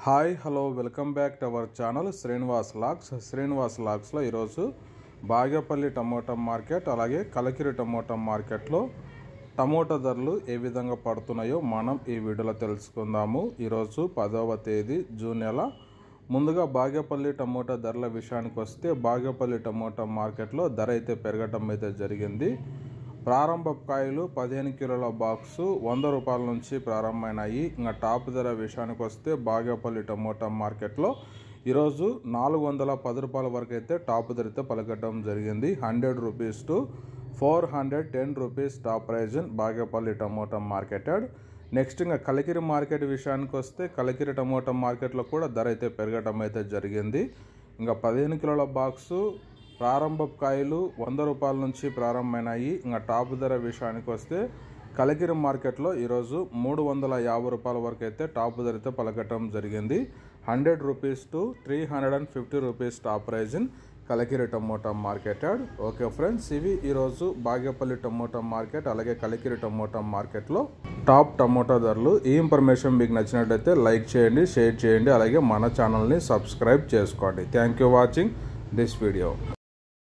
Hi hello welcome back to our channel Srinivas లాగ్స్లో ఈరోజు Bagepalli tomato market అలాగే కలకిరి టమోటా మార్కెట్లో టమోటా ధరలు ఏ విధంగా పడుతున్నాయో మనం ఈ వీడియోలో తెలుసుకుందాము. ఈరోజు 10వ తేదీ జూన్ నెల. ముందుగా బాగేపల్లి టమోటా ధరల విషయానికి వస్తే బాగేపల్లి టమోటా మార్కెట్లో ధర అయితే పెరగటం అయితే జరిగింది. ప్రారంభ కాయలు 15 కిలోల బాక్సు 100 రూపాయల నుంచి ప్రారంభమైనాయి. ఇంకా టాప్ ధర విషయానికి వస్తే బాగేపల్లి టమోటా మార్కెట్లో ఈరోజు 410 రూపాయల వరకు అయితే టాప్ ధర అయితే పలకటం జరిగింది. 100 rupees to 410 rupees top praise in Bagepalli tomato marketed. Next ఇంకా కలకిరి మార్కెట్ విషయానికి వస్తే కలకిరి టమోటా మార్కెట్లో కూడా ధర అయితే పెరగటం అయితే జరిగింది. ఇంకా 15 కిలోల బాక్సు ప్రారంభ కాయలు 100 రూపాయల నుంచి ప్రారంభమైనాయి. ఇంకా టాప్ ధర విషయానికి వస్తే కలకిరి మార్కెట్లో ఈరోజు 350 రూపాయల వరకు అయితే టాప్ ధర అయితే పలకటం జరిగింది. 100 rupees to 350 rupees top praise in Kalakiri tomato marketed. Okay friends, ఇవి ఈరోజు బాగేపల్లి టమోటా మార్కెట్ అలాగే కలకిరి టమోటా మార్కెట్లో టాప్ టమోటా ధరలు. ఈ ఇన్ఫర్మేషన్ మీకు నచ్చినట్లయితే లైక్ చేయండి, షేర్ చేయండి, అలాగే మన ఛానల్ని సబ్స్క్రైబ్ చేసుకోండి. Thank you watching this video.